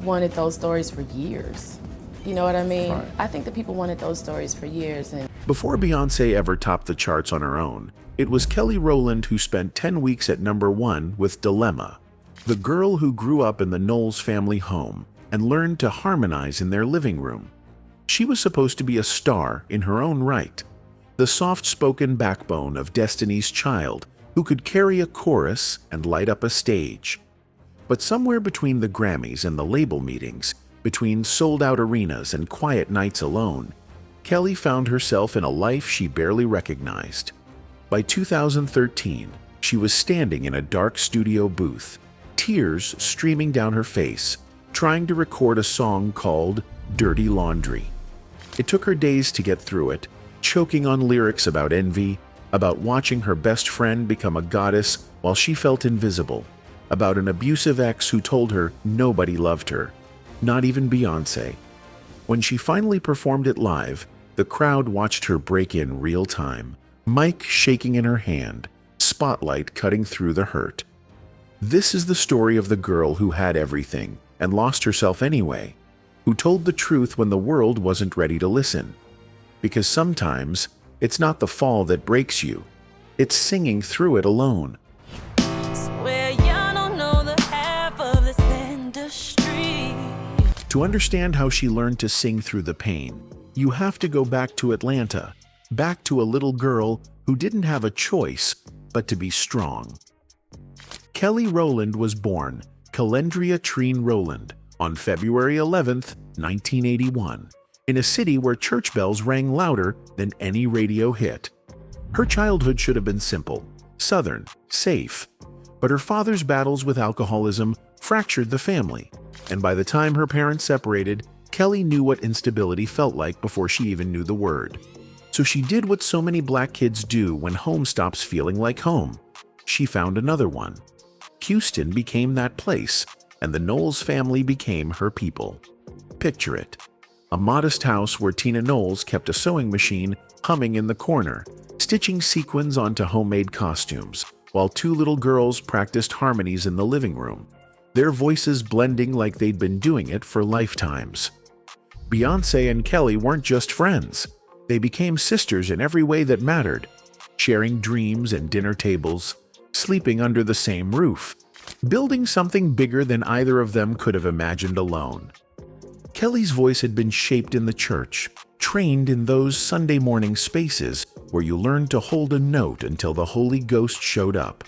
wanted those stories for years. You know what I mean? Right. I think that people wanted those stories for years. And Before Beyoncé ever topped the charts on her own, it was Kelly Rowland who spent 10 weeks at #1 with Dilemma, the girl who grew up in the Knowles family home and learned to harmonize in their living room. She was supposed to be a star in her own right, the soft-spoken backbone of Destiny's Child who could carry a chorus and light up a stage. But somewhere between the Grammys and the label meetings, between sold-out arenas and quiet nights alone, Kelly found herself in a life she barely recognized. By 2013, she was standing in a dark studio booth, tears streaming down her face, trying to record a song called Dirty Laundry. It took her days to get through it, choking on lyrics about envy, about watching her best friend become a goddess while she felt invisible, about an abusive ex who told her nobody loved her, not even Beyoncé. When she finally performed it live, the crowd watched her break in real time, mic shaking in her hand, spotlight cutting through the hurt. This is the story of the girl who had everything and lost herself anyway, who told the truth when the world wasn't ready to listen. Because sometimes, it's not the fall that breaks you, it's singing through it alone. To understand how she learned to sing through the pain, you have to go back to Atlanta, back to a little girl who didn't have a choice but to be strong. Kelly Rowland was born Calendria Trine Rowland on February 11, 1981, in a city where church bells rang louder than any radio hit. Her childhood should have been simple, southern, safe, but her father's battles with alcoholism fractured the family, and by the time her parents separated, Kelly knew what instability felt like before she even knew the word. So she did what so many black kids do when home stops feeling like home. She found another one. Houston became that place, and the Knowles family became her people. Picture it. A modest house where Tina Knowles kept a sewing machine humming in the corner, stitching sequins onto homemade costumes, while two little girls practiced harmonies in the living room, their voices blending like they'd been doing it for lifetimes. Beyoncé and Kelly weren't just friends. They became sisters in every way that mattered, sharing dreams and dinner tables, sleeping under the same roof, building something bigger than either of them could have imagined alone. Kelly's voice had been shaped in the church, trained in those Sunday morning spaces where you learned to hold a note until the Holy Ghost showed up.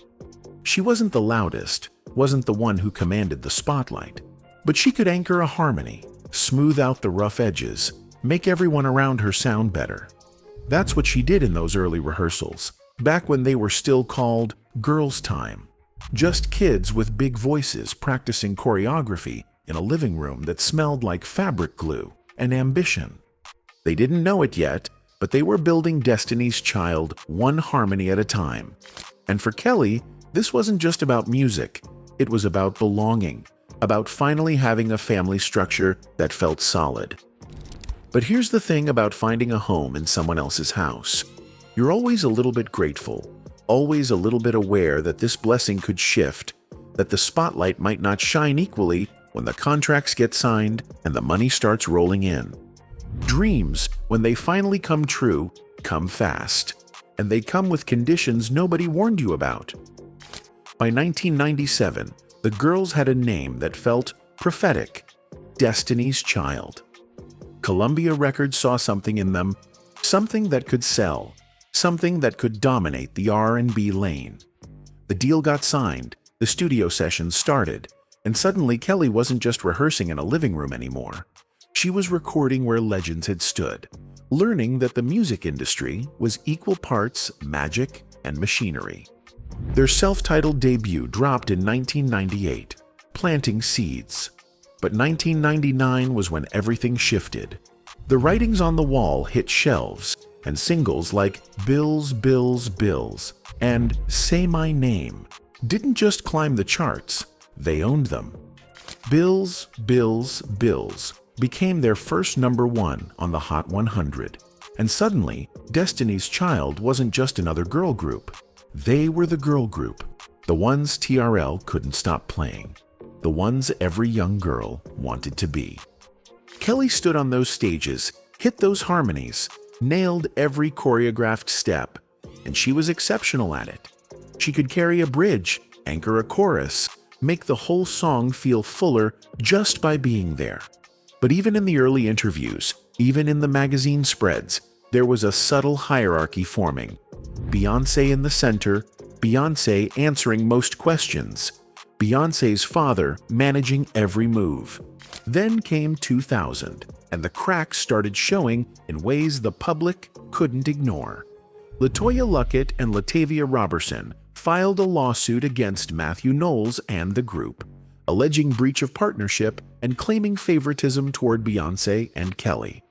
She wasn't the loudest, wasn't the one who commanded the spotlight, but she could anchor a harmony, smooth out the rough edges, make everyone around her sound better. That's what she did in those early rehearsals, back when they were still called girls' time. Just kids with big voices practicing choreography in a living room that smelled like fabric glue and ambition. They didn't know it yet, but they were building Destiny's Child one harmony at a time. And for Kelly, this wasn't just about music. It was about belonging, about finally having a family structure that felt solid. But here's the thing about finding a home in someone else's house. You're always a little bit grateful, always a little bit aware that this blessing could shift, that the spotlight might not shine equally when the contracts get signed and the money starts rolling in. Dreams, when they finally come true, come fast, and they come with conditions nobody warned you about. By 1997, the girls had a name that felt prophetic: Destiny's Child. Columbia Records saw something in them, something that could sell, something that could dominate the R&B lane. The deal got signed, the studio sessions started, and suddenly Kelly wasn't just rehearsing in a living room anymore. She was recording where legends had stood, learning that the music industry was equal parts magic and machinery. Their self-titled debut dropped in 1998, planting seeds. But 1999 was when everything shifted. The writings on the wall hit shelves, and singles like Bills, Bills, Bills and Say My Name didn't just climb the charts, they owned them. Bills, Bills, Bills became their first #1 on the Hot 100. And suddenly, Destiny's Child wasn't just another girl group. They were the girl group, the ones TRL couldn't stop playing. the ones every young girl wanted to be. Kelly stood on those stages, hit those harmonies, nailed every choreographed step, and she was exceptional at it. She could carry a bridge, anchor a chorus, make the whole song feel fuller just by being there. But even in the early interviews, even in the magazine spreads, there was a subtle hierarchy forming. Beyoncé in the center, Beyoncé answering most questions, Beyoncé's father managing every move. Then came 2000, and the cracks started showing in ways the public couldn't ignore. LaToya Luckett and Latavia Robertson filed a lawsuit against Matthew Knowles and the group, alleging breach of partnership and claiming favoritism toward Beyoncé and Kelly.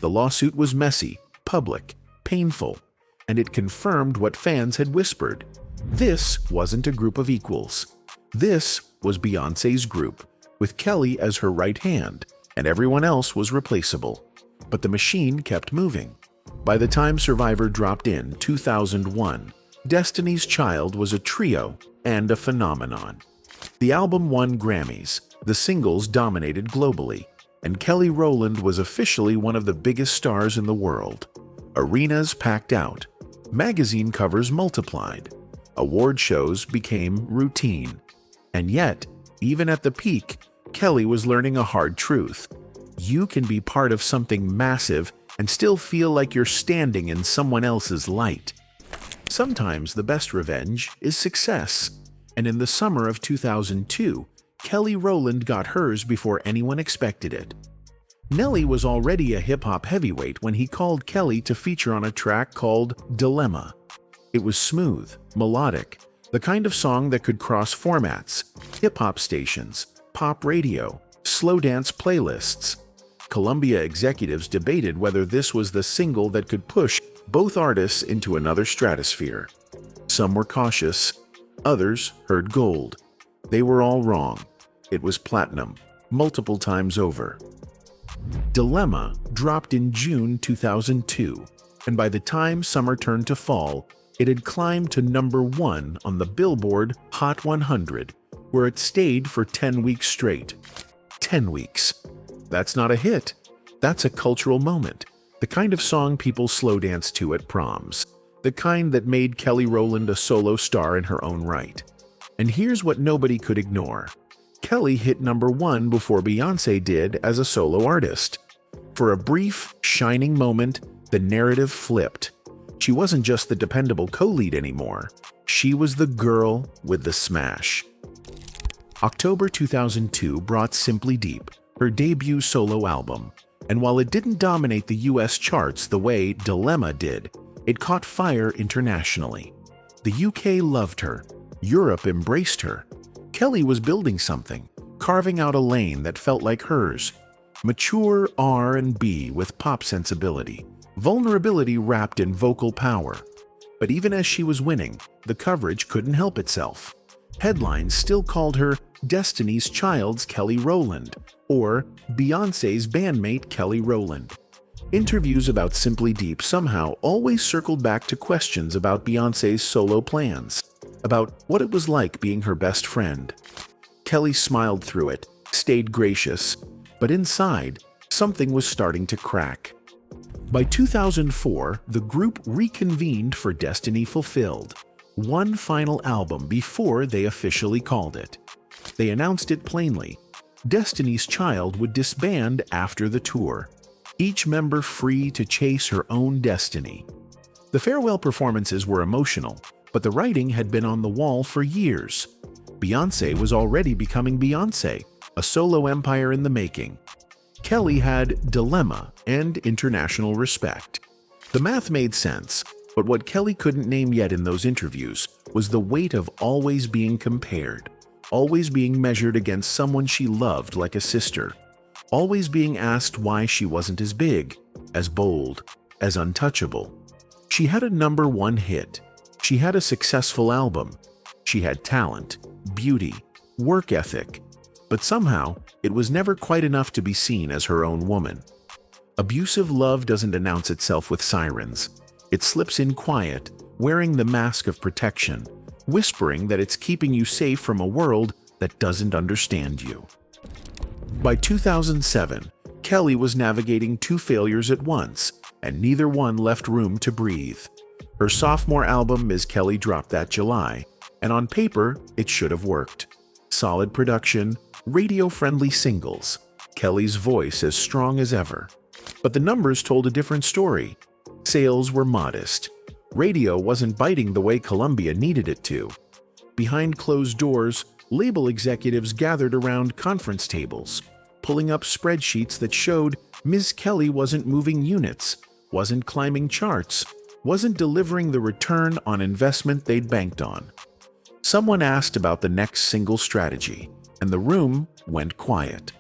The lawsuit was messy, public, painful, and it confirmed what fans had whispered. This wasn't a group of equals. This was Beyoncé's group, with Kelly as her right hand, and everyone else was replaceable. But the machine kept moving. By the time Survivor dropped in 2001, Destiny's Child was a trio and a phenomenon. The album won Grammys, the singles dominated globally, and Kelly Rowland was officially one of the biggest stars in the world. Arenas packed out, magazine covers multiplied, award shows became routine. And yet, even at the peak, Kelly was learning a hard truth. You can be part of something massive and still feel like you're standing in someone else's light. Sometimes the best revenge is success, and in the summer of 2002, Kelly Rowland got hers before anyone expected it. Nelly was already a hip-hop heavyweight when he called Kelly to feature on a track called Dilemma. It was smooth, melodic, the kind of song that could cross formats, hip-hop stations, pop radio, slow dance playlists. Columbia executives debated whether this was the single that could push both artists into another stratosphere. Some were cautious, others heard gold. They were all wrong. It was platinum, multiple times over. Dilemma dropped in June 2002, and by the time summer turned to fall, it had climbed to #1 on the Billboard Hot 100, where it stayed for 10 weeks straight. 10 weeks. That's not a hit. That's a cultural moment. The kind of song people slow dance to at proms. The kind that made Kelly Rowland a solo star in her own right. And here's what nobody could ignore. Kelly hit #1 before Beyoncé did as a solo artist. For a brief, shining moment, the narrative flipped. She wasn't just the dependable co-lead anymore. She was the girl with the smash. October 2002 brought Simply Deep, her debut solo album, and while it didn't dominate the US charts the way Dilemma did, it caught fire internationally. The UK loved her, Europe embraced her. Kelly was building something, carving out a lane that felt like hers. Mature R&B with pop sensibility, vulnerability wrapped in vocal power. But even as she was winning, the coverage couldn't help itself. Headlines still called her Destiny's Child's Kelly Rowland, or Beyoncé's bandmate Kelly Rowland. Interviews about Simply Deep somehow always circled back to questions about Beyoncé's solo plans, about what it was like being her best friend. Kelly smiled through it, stayed gracious, but inside, something was starting to crack. By 2004, the group reconvened for Destiny Fulfilled, one final album before they officially called it. They announced it plainly. Destiny's Child would disband after the tour, each member free to chase her own destiny. The farewell performances were emotional, but the writing had been on the wall for years. Beyoncé was already becoming Beyoncé, a solo empire in the making. Kelly had Dilemma and international respect. The math made sense, but what Kelly couldn't name yet in those interviews was the weight of always being compared, always being measured against someone she loved like a sister, always being asked why she wasn't as big, as bold, as untouchable. She had a #1 hit. She had a successful album. She had talent, beauty, work ethic. But somehow, it was never quite enough to be seen as her own woman. Abusive love doesn't announce itself with sirens. It slips in quiet, wearing the mask of protection, whispering that it's keeping you safe from a world that doesn't understand you. By 2007, Kelly was navigating two failures at once, and neither one left room to breathe. Her sophomore album, Ms. Kelly, dropped that July, and on paper, it should have worked. Solid production, radio-friendly singles, Kelly's voice as strong as ever. But the numbers told a different story. Sales were modest. Radio wasn't biting the way Columbia needed it to. Behind closed doors, label executives gathered around conference tables, pulling up spreadsheets that showed Ms. Kelly wasn't moving units, wasn't climbing charts, wasn't delivering the return on investment they'd banked on. Someone asked about the next single strategy, and the room went quiet.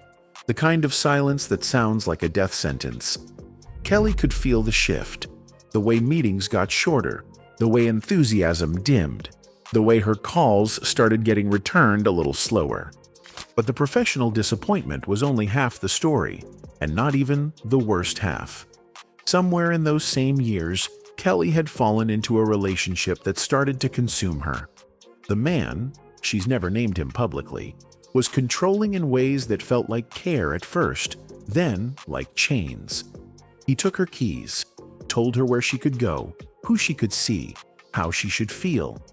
The kind of silence that sounds like a death sentence. Kelly could feel the shift, the way meetings got shorter, the way enthusiasm dimmed, the way her calls started getting returned a little slower. But the professional disappointment was only half the story, and not even the worst half. Somewhere in those same years, Kelly had fallen into a relationship that started to consume her. The man, she's never named him publicly, was controlling in ways that felt like care at first, then like chains. He took her keys, told her where she could go, who she could see, how she should feel.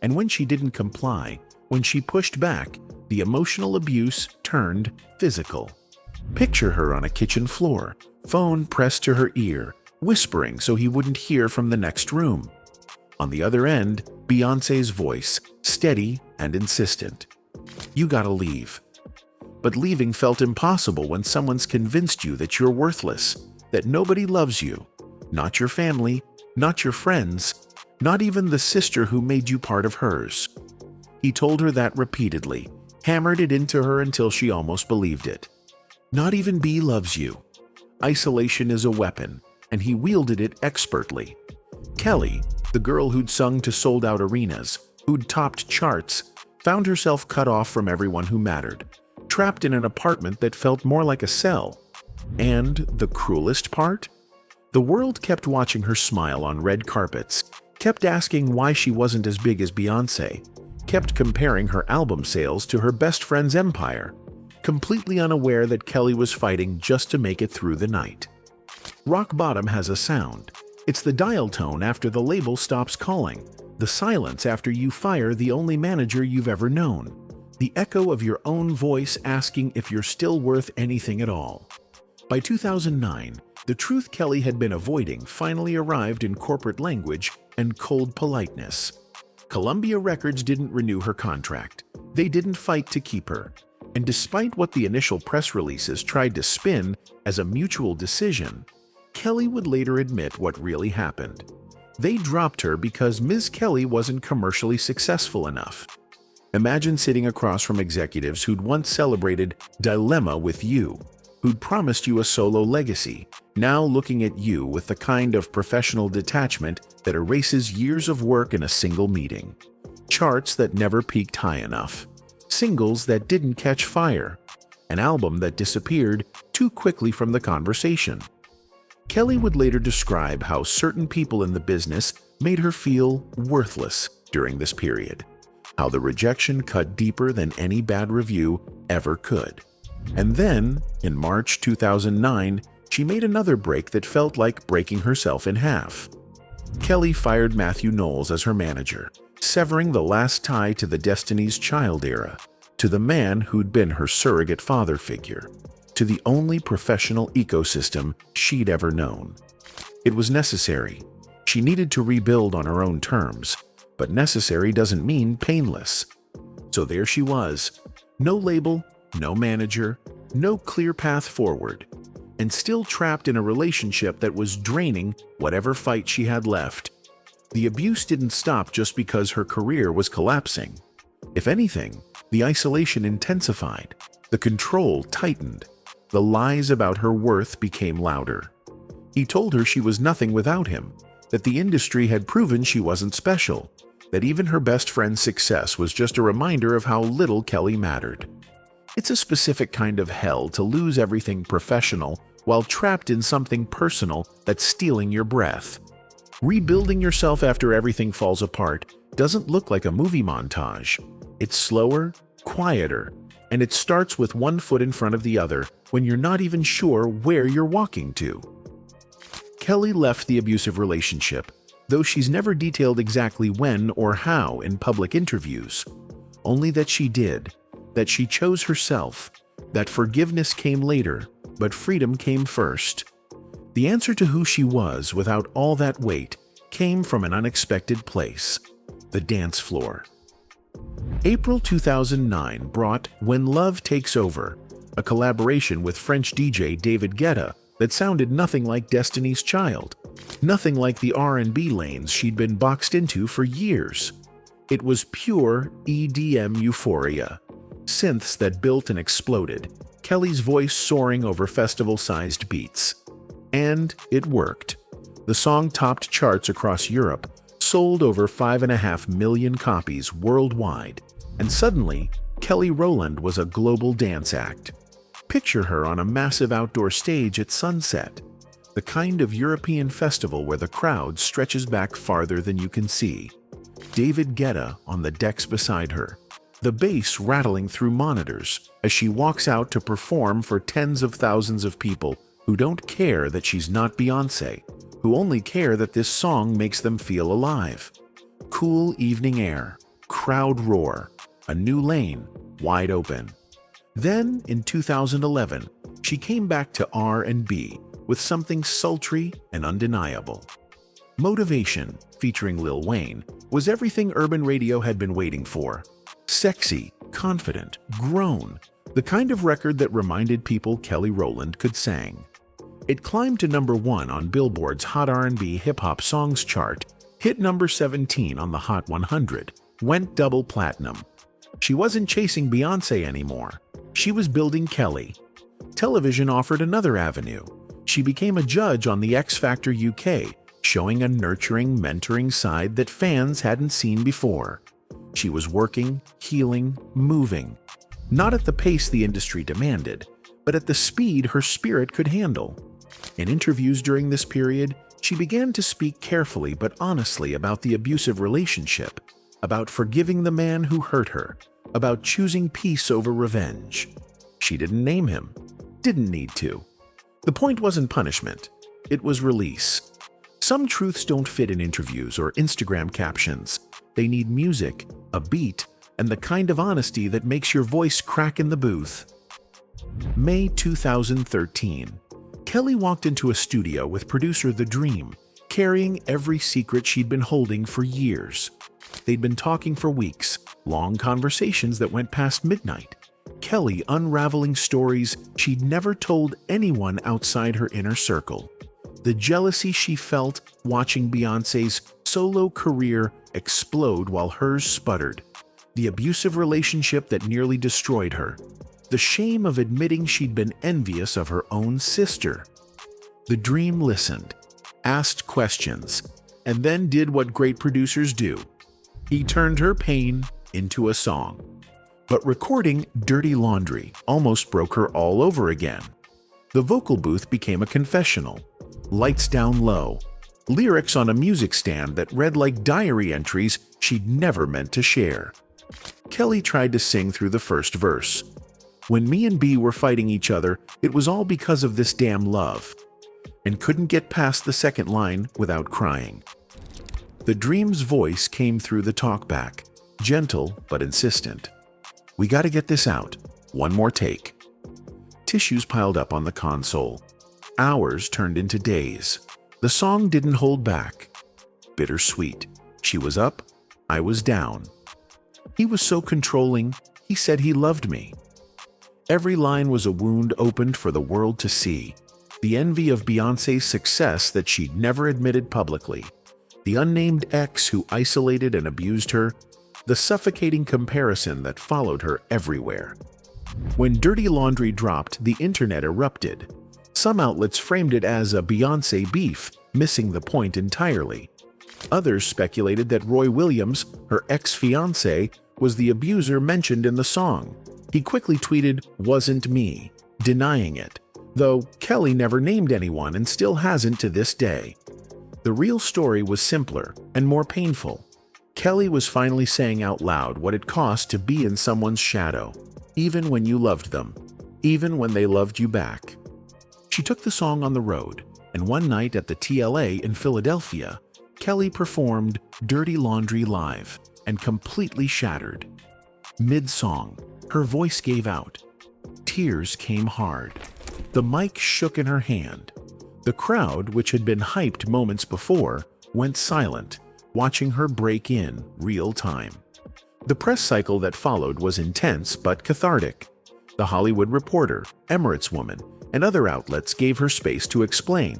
And when she didn't comply, when she pushed back, the emotional abuse turned physical. Picture her on a kitchen floor, phone pressed to her ear, whispering so he wouldn't hear from the next room. On the other end, Beyoncé's voice, steady and insistent. You gotta leave. But leaving felt impossible when someone's convinced you that you're worthless, that nobody loves you, not your family, not your friends, not even the sister who made you part of hers. He told her that repeatedly, hammered it into her until she almost believed it. Not even B loves you. Isolation is a weapon, and he wielded it expertly. Kelly, the girl who'd sung to sold-out arenas, who'd topped charts, found herself cut off from everyone who mattered, trapped in an apartment that felt more like a cell. And the cruelest part? The world kept watching her smile on red carpets, kept asking why she wasn't as big as Beyoncé, kept comparing her album sales to her best friend's empire, completely unaware that Kelly was fighting just to make it through the night. Rock bottom has a sound. It's the dial tone after the label stops calling, the silence after you fire the only manager you've ever known, the echo of your own voice asking if you're still worth anything at all. By 2009, the truth Kelly had been avoiding finally arrived in corporate language and cold politeness. Columbia Records didn't renew her contract. They didn't fight to keep her. And despite what the initial press releases tried to spin as a mutual decision, Kelly would later admit what really happened. They dropped her because Ms. Kelly wasn't commercially successful enough. Imagine sitting across from executives who'd once celebrated Dilemma with you, who'd promised you a solo legacy, now looking at you with the kind of professional detachment that erases years of work in a single meeting. Charts that never peaked high enough. Singles that didn't catch fire. An album that disappeared too quickly from the conversation. Kelly would later describe how certain people in the business made her feel worthless during this period. How the rejection cut deeper than any bad review ever could. And then, in March 2009, she made another break that felt like breaking herself in half. Kelly fired Matthew Knowles as her manager, severing the last tie to the Destiny's Child era, to the man who'd been her surrogate father figure, to the only professional ecosystem she'd ever known. It was necessary. She needed to rebuild on her own terms, but necessary doesn't mean painless. So there she was, no label, no manager, no clear path forward, and still trapped in a relationship that was draining whatever fight she had left. The abuse didn't stop just because her career was collapsing. If anything, the isolation intensified, the control tightened, the lies about her worth became louder. He told her she was nothing without him, that the industry had proven she wasn't special, that even her best friend's success was just a reminder of how little Kelly mattered. It's a specific kind of hell to lose everything professional while trapped in something personal that's stealing your breath. Rebuilding yourself after everything falls apart doesn't look like a movie montage. It's slower, quieter, and it starts with one foot in front of the other when you're not even sure where you're walking to. Kelly left the abusive relationship, though she's never detailed exactly when or how in public interviews. Only that she did, that she chose herself, that forgiveness came later, but freedom came first. The answer to who she was without all that weight came from an unexpected place: the dance floor. April 2009 brought When Love Takes Over, a collaboration with French DJ David Guetta that sounded nothing like Destiny's Child, nothing like the R&B lanes she'd been boxed into for years. It was pure EDM euphoria. Synths that built and exploded, Kelly's voice soaring over festival-sized beats. And it worked. The song topped charts across Europe, sold over 5.5 million copies worldwide, and suddenly, Kelly Rowland was a global dance act. Picture her on a massive outdoor stage at sunset, the kind of European festival where the crowd stretches back farther than you can see. David Guetta on the decks beside her, the bass rattling through monitors as she walks out to perform for tens of thousands of people who don't care that she's not Beyoncé, who only care that this song makes them feel alive. Cool evening air, crowd roar, a new lane, wide open. Then, in 2011, she came back to R&B with something sultry and undeniable. Motivation, featuring Lil Wayne, was everything urban radio had been waiting for. Sexy, confident, grown, the kind of record that reminded people Kelly Rowland could sing. It climbed to #1 on Billboard's Hot R&B Hip-Hop Songs chart, hit number 17 on the Hot 100, went double platinum. She wasn't chasing Beyoncé anymore. She was building Kelly. Television offered another avenue. She became a judge on the X Factor UK, showing a nurturing, mentoring side that fans hadn't seen before. She was working, healing, moving. Not at the pace the industry demanded, but at the speed her spirit could handle. In interviews during this period, she began to speak carefully but honestly about the abusive relationship, about forgiving the man who hurt her, about choosing peace over revenge. She didn't name him, didn't need to. The point wasn't punishment, it was release. Some truths don't fit in interviews or Instagram captions. They need music, a beat, and the kind of honesty that makes your voice crack in the booth. May 2013. Kelly walked into a studio with producer The Dream, carrying every secret she'd been holding for years. They'd been talking for weeks, long conversations that went past midnight. Kelly unraveling stories she'd never told anyone outside her inner circle. The jealousy she felt watching Beyoncé's solo career explode while hers sputtered. The abusive relationship that nearly destroyed her. The shame of admitting she'd been envious of her own sister. The Dream listened, asked questions, and then did what great producers do. He turned her pain into a song. But recording Dirty Laundry almost broke her all over again. The vocal booth became a confessional. Lights down low. Lyrics on a music stand that read like diary entries she'd never meant to share. Kelly tried to sing through the first verse. When me and B were fighting each other, it was all because of this damn love. And couldn't get past the second line without crying. The Dream's voice came through the talkback, gentle but insistent. We gotta get this out. One more take. Tissues piled up on the console. Hours turned into days. The song didn't hold back. Bittersweet. She was up, I was down. He was so controlling, he said he loved me. Every line was a wound opened for the world to see. The envy of Beyoncé's success that she'd never admitted publicly. The unnamed ex who isolated and abused her. The suffocating comparison that followed her everywhere. When Dirty Laundry dropped, the internet erupted. Some outlets framed it as a Beyoncé beef, missing the point entirely. Others speculated that Roy Williams, her ex-fiancé, was the abuser mentioned in the song. He quickly tweeted, "Wasn't me," denying it, though Kelly never named anyone and still hasn't to this day. The real story was simpler and more painful. Kelly was finally saying out loud what it cost to be in someone's shadow, even when you loved them, even when they loved you back. She took the song on the road, and one night at the TLA in Philadelphia, Kelly performed Dirty Laundry live and completely shattered. Mid-song, her voice gave out. Tears came hard. The mic shook in her hand. The crowd, which had been hyped moments before, went silent, watching her break in real time. The press cycle that followed was intense but cathartic. The Hollywood Reporter, Emirates Woman, and other outlets gave her space to explain.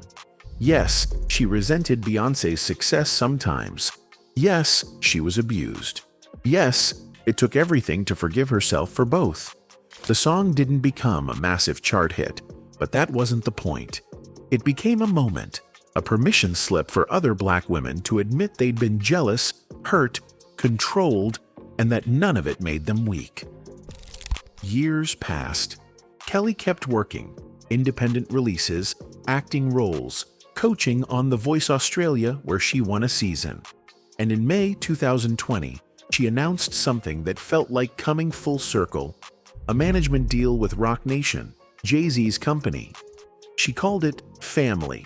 Yes, she resented Beyoncé's success sometimes. Yes, she was abused. Yes, it took everything to forgive herself for both. The song didn't become a massive chart hit, but that wasn't the point. It became a moment, a permission slip for other Black women to admit they'd been jealous, hurt, controlled, and that none of it made them weak. Years passed. Kelly kept working, independent releases, acting roles, coaching on The Voice Australia, where she won a season. And in May 2020, she announced something that felt like coming full circle, a management deal with Roc Nation, Jay-Z's company. She called it family,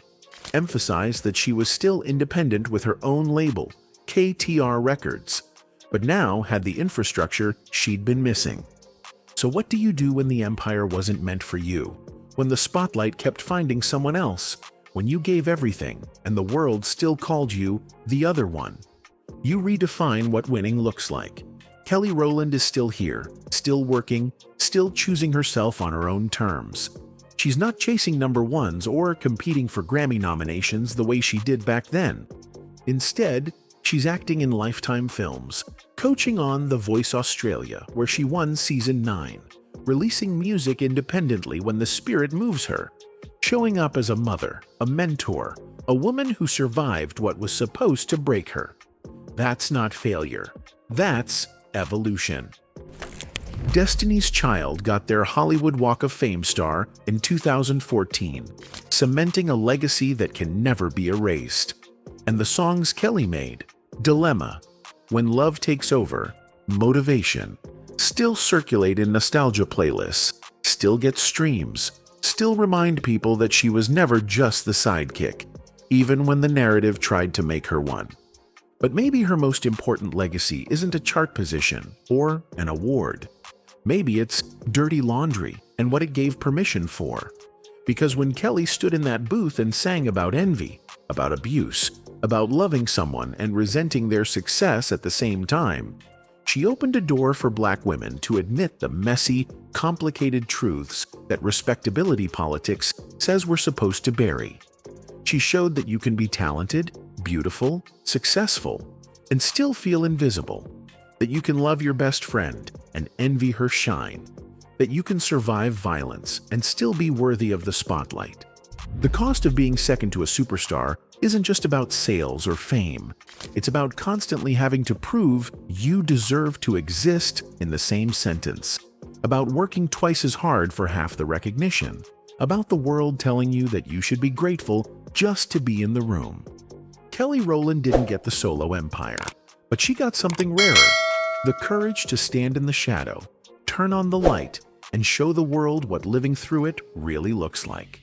emphasized that she was still independent with her own label, KTR Records, but now had the infrastructure she'd been missing. So what do you do when the empire wasn't meant for you? When the spotlight kept finding someone else? When you gave everything and the world still called you the other one? You redefine what winning looks like. Kelly Rowland is still here, still working, still choosing herself on her own terms. She's not chasing number ones or competing for Grammy nominations the way she did back then. Instead, she's acting in Lifetime films, coaching on The Voice Australia, where she won Season 9, releasing music independently when the spirit moves her, showing up as a mother, a mentor, a woman who survived what was supposed to break her. That's not failure. That's evolution. Destiny's Child got their Hollywood Walk of Fame star in 2014, cementing a legacy that can never be erased. And the songs Kelly made, Dilemma, When Love Takes Over, Motivation, still circulate in nostalgia playlists, still get streams, still remind people that she was never just the sidekick, even when the narrative tried to make her one. But maybe her most important legacy isn't a chart position or an award. Maybe it's Dirty Laundry and what it gave permission for. Because when Kelly stood in that booth and sang about envy, about abuse, about loving someone and resenting their success at the same time, she opened a door for Black women to admit the messy, complicated truths that respectability politics says we're supposed to bury. She showed that you can be talented, beautiful, successful, and still feel invisible. That you can love your best friend and envy her shine. That you can survive violence and still be worthy of the spotlight. The cost of being second to a superstar isn't just about sales or fame. It's about constantly having to prove you deserve to exist in the same sentence. About working twice as hard for half the recognition. About the world telling you that you should be grateful just to be in the room. Kelly Rowland didn't get the solo empire, but she got something rarer. The courage to stand in the shadow, turn on the light, and show the world what living through it really looks like.